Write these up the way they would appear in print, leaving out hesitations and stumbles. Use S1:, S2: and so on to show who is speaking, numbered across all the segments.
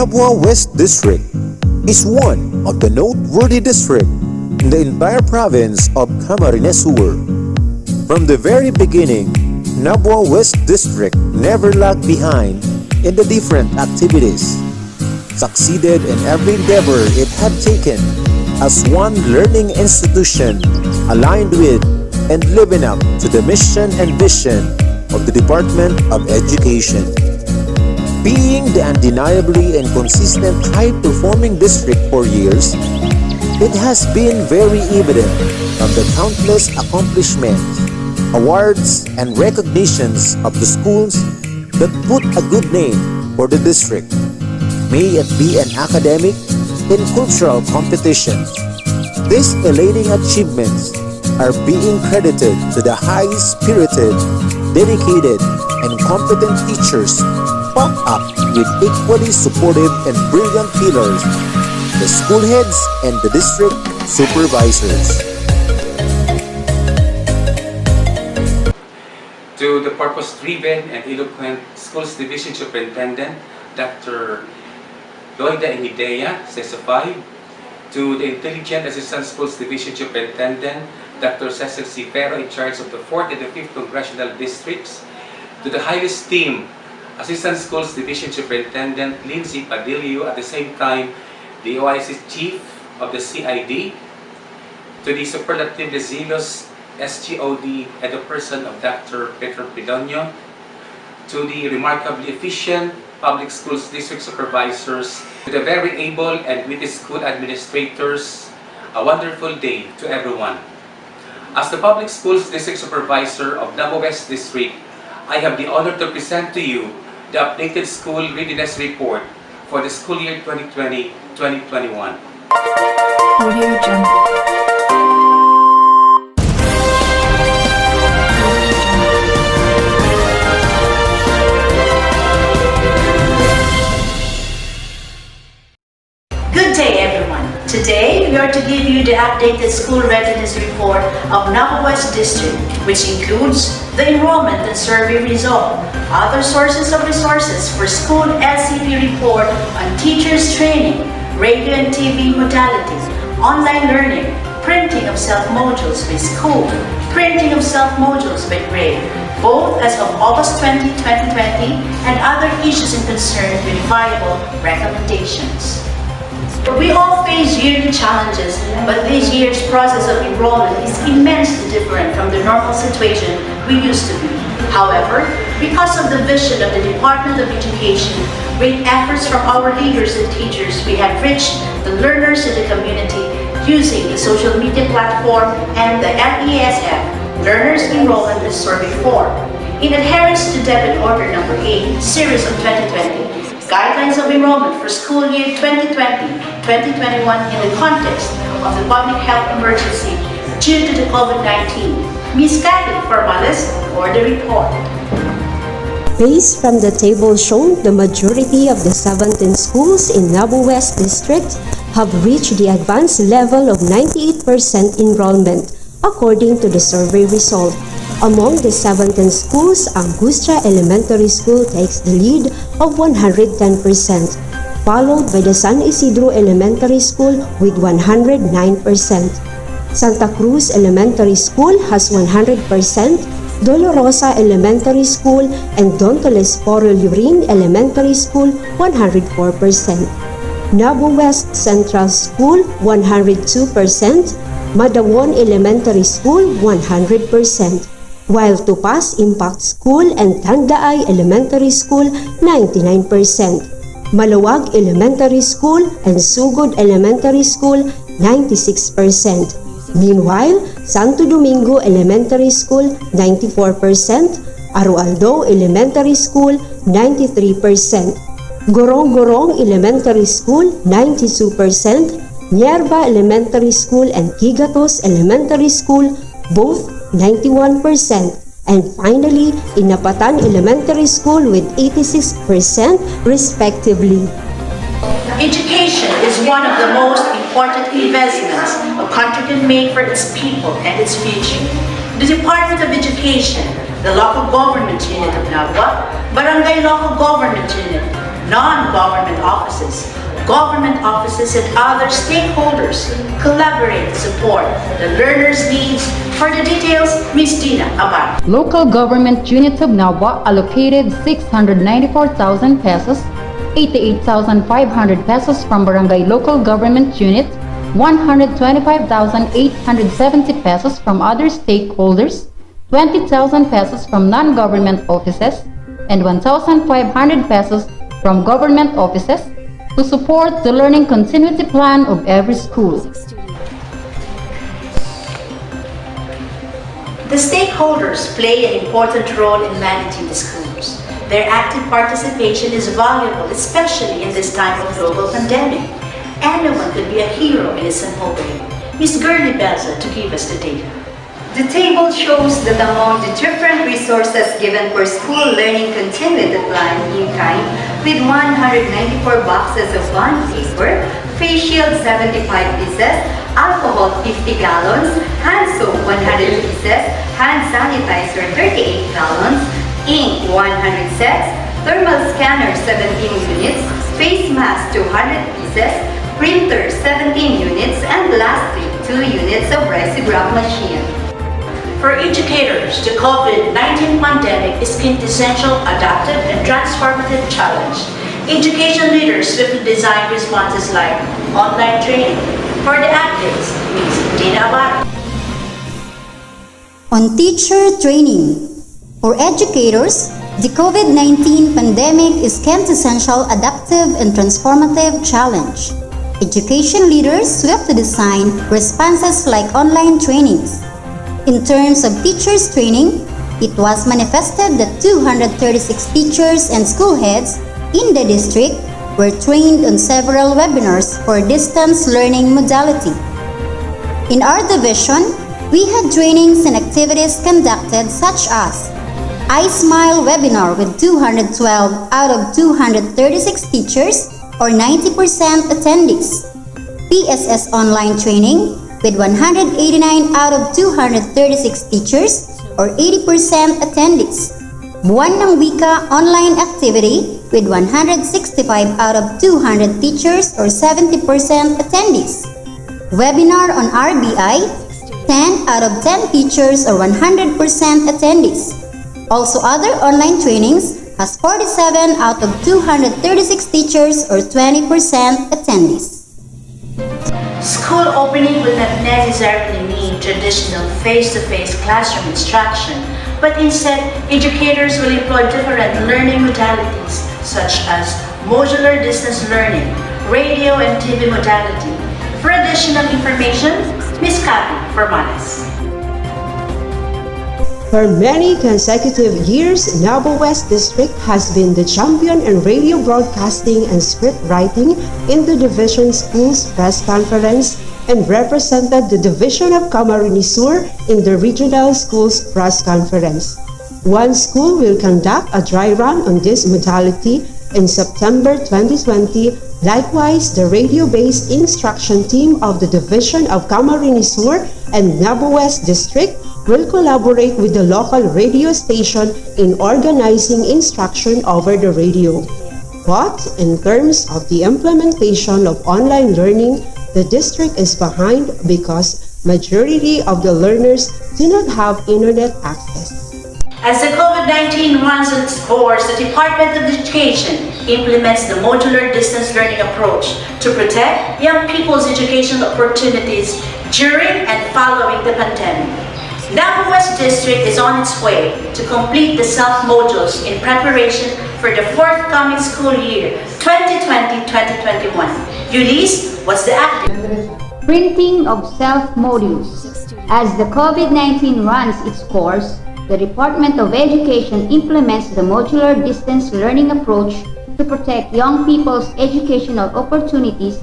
S1: Nabua West District is one of the noteworthy districts in the entire province of Camarines Sur. From the very beginning, Nabua West District never lagged behind in the different activities, succeeded in every endeavor it had taken as one learning institution aligned with and living up to the mission and vision of the Department of Education. Being the undeniably and consistent high-performing district for years, it has been very evident from the countless accomplishments, awards, and recognitions of the schools that put a good name for the district, may it be an academic and cultural competition. These elating achievements are being credited to the high-spirited, dedicated, and competent teachers backed up with equally supportive and brilliant pillars, the school heads and the district supervisors.
S2: To the purpose-driven and eloquent Schools Division Superintendent, Dr. Loida Inideya, CESA 5, to the Intelligent Assistant Schools Division Superintendent, Dr. Cecil C. Pero, in charge of the 4th and the 5th Congressional Districts, to the highly esteemed Assistant Schools Division Superintendent, Lindsay Padillo, at the same time, the OIC Chief of the CID, to the superlatively zealous SGOD and the person of Dr. Petro Pidonio, to the remarkably efficient Public Schools District Supervisors, to the very able and witty school administrators, a wonderful day to everyone. As the Public Schools District Supervisor of Nabua West District, I have the honor to present to you the updated School Readiness Report for the school year 2020-2021.
S3: Audio Jungle.
S4: Good day, everyone. Today, we are to give you the updated school readiness report of Nabua West District, which includes the enrollment and survey result, other sources of resources for school LCP report on teachers training, radio and TV modalities, online learning, printing of self-modules by school, printing of self-modules by grade, both as of August 20, 2020, and other issues and concerns with viable recommendations. We all face yearly challenges, but this year's process of enrollment is immensely different from the normal situation we used to be. However, because of the vision of the Department of Education, great efforts from our leaders and teachers, we have reached the learners in the community using the social media platform and the LESF, Learners Enrollment and Survey Form. In adherence to Debit Order Number 8, Series of 2020, Guidelines of Enrollment for School Year 2020-2021 in the context of the public health emergency due to the COVID-19. Ms. Cathy Formales for the report.
S5: Based from the table shown, the majority of the 17 schools in Nabua West District have reached the advanced level of 98% enrollment, according to the survey result. Among the 17 schools, Angustia Elementary School takes the lead of 110%, followed by the San Isidro Elementary School with 109%. Santa Cruz Elementary School has 100%, Dolorosa Elementary School and Don Telesforo Lurin Elementary School 104%. Nabua West Central School 102%, Madawon Elementary School 100%, while Tupas Impact School and Tangdaay Elementary School 99%, Malawag Elementary School and Sugod Elementary School 96%. Meanwhile, Santo Domingo Elementary School 94%, Arualdo Elementary School 93%, Gorong-Gorong Elementary School 92%, Nierba Elementary School and Kigatos Elementary School both 91%, and finally, Inapatan Elementary School with 86% respectively.
S4: Education is one of the most important investments a country can make for its people and its future. The Department of Education, the local government unit of Nabua, Barangay Local Government Unit, non-government offices, government offices, and other stakeholders collaborate to support the learners' needs. For the details, Ms. Dina Abad.
S6: Local government unit of Nabua allocated 694,000 pesos, 88,500 pesos from Barangay Local Government Unit, 125,870 pesos from other stakeholders, 20,000 pesos from non-government offices, and 1,500 pesos from government offices to support the learning continuity plan of every school.
S4: The stakeholders play an important role in managing the schools. Their active participation is valuable, especially in this time of global pandemic. Anyone could be a hero in his own way. Ms. Gerlie Belza to give us the data.
S7: The table shows that among the different resources given for school learning continuity plan in kind, with 194 boxes of bond paper, face shield 75 pieces, alcohol 50 gallons, hand soap 100 pieces, hand sanitizer 38 gallons, ink 100 sets, thermal scanner 17 units, face mask 200 pieces, printer 17 units, and lastly 2 units of risograph machine.
S4: For educators, the COVID-19 pandemic is quintessential, adaptive, and transformative challenge. Education leaders swiftly design responses like online training. For the updates, Ms. Dina Abad.
S8: On teacher training. For educators, the COVID-19 pandemic is quintessential, adaptive, and transformative challenge. Education leaders swiftly design responses like online trainings. In terms of teachers training, it was manifested that 236 teachers and school heads in the district were trained on several webinars for distance learning modality. In our division, we had trainings and activities conducted such as iSmile webinar with 212 out of 236 teachers or 90% attendees, PSS online training with 189 out of 236 teachers or 80% attendees, Buwan ng Wika online activity with 165 out of 200 teachers or 70% attendees, webinar on RBI, 10 out of 10 teachers or 100% attendees. Also other online trainings has 47 out of 236 teachers or 20% attendees.
S4: School opening will not necessarily mean traditional face-to-face classroom instruction, but instead, educators will employ different learning modalities such as modular distance learning, radio and TV modality. For additional information, Ms. Kathy Formanes.
S5: For many consecutive years, Nabua West District has been the champion in radio broadcasting and script writing in the Division Schools Press Conference and represented the Division of Camarines Sur in the Regional Schools Press Conference. One school will conduct a dry run on this modality in September 2020. Likewise, the radio-based instruction team of the Division of Camarines Sur and Nabua West District will collaborate with the local radio station in organizing instruction over the radio. But in terms of the implementation of online learning, the district is behind because majority of the learners do not have internet access.
S4: As the COVID-19 runs its course, the Department of Education implements the modular distance learning approach to protect young people's educational opportunities during and following the pandemic. Nabua West District is on its way to complete the self-modules in preparation for the forthcoming school year 2020-2021. Eulice, what's the update?
S6: Printing of self-modules. As the COVID-19 runs its course, the Department of Education implements the modular distance learning approach to protect young people's educational opportunities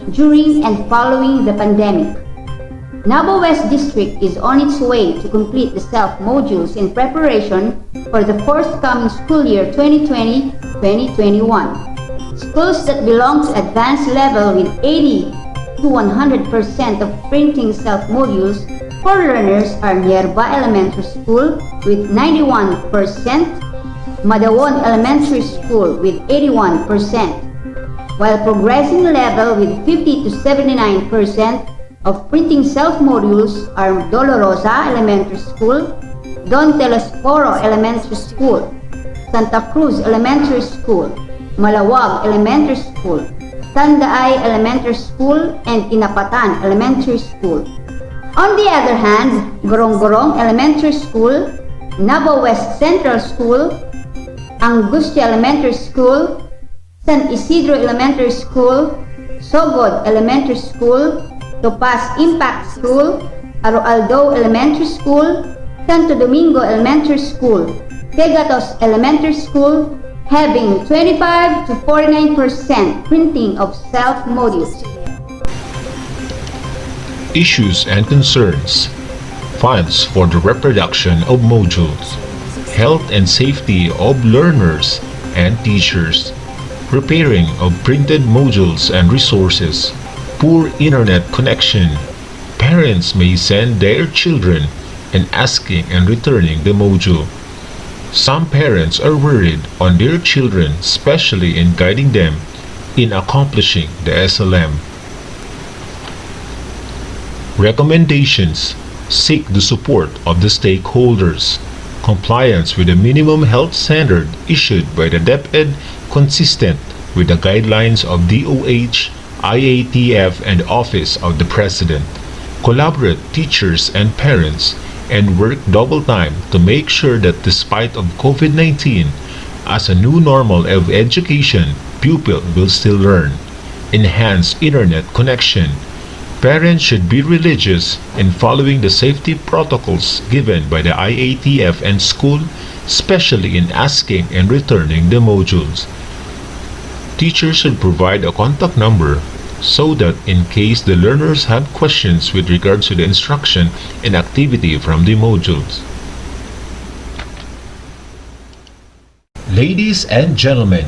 S6: during and following the pandemic. Nabua West District is on its way to complete the self-modules in preparation for the forthcoming school year 2020-2021. Schools that belong to advanced level with 80 to 100% of printing self-modules for learners are Nearby Elementary School with 91%, Madawon Elementary School with 81%, while progressing level with 50 to 79% of printing self-modules are Dolorosa Elementary School, Don Telesforo Elementary School, Santa Cruz Elementary School, Malawag Elementary School, Tandaay Elementary School, and Inapatan Elementary School. On the other hand, Gorong-Gorong Elementary School, Nabua West Central School, Angustia Elementary School, San Isidro Elementary School, Sogod Elementary School, Topaz Impact School, Aroaldo Elementary School, Santo Domingo Elementary School, Pegatos Elementary School, having 25 to 49% printing of self-modules.
S9: Issues and concerns. Funds for the reproduction of modules. Health and safety of learners and teachers. Repairing of printed modules and resources. Poor internet connection. Parents may send their children and asking and returning the module. Some parents are worried on their children, especially in guiding them in accomplishing the SLM. Recommendations. Seek the support of the stakeholders. Compliance with the minimum health standard issued by the DepEd consistent with the guidelines of DOH, IATF, and Office of the President. Collaborate teachers and parents and work double time to make sure that despite of COVID-19, as a new normal of education, pupil will still learn. Enhance internet connection. Parents should be religious in following the safety protocols given by the IATF and school, especially in asking and returning the modules. Teachers should provide a contact number so that in case the learners have questions with regards to the instruction and activity from the modules. Ladies and gentlemen,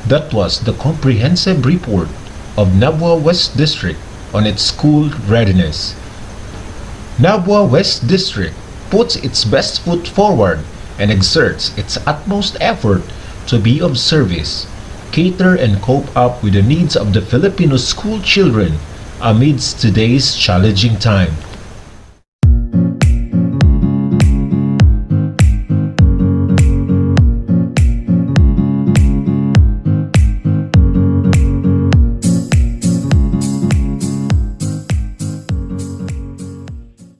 S9: that was the comprehensive report of Nabua West District on its school readiness. Nabua West District puts its best foot forward and exerts its utmost effort to be of service, cater and cope up with the needs of the Filipino school children amidst today's challenging time.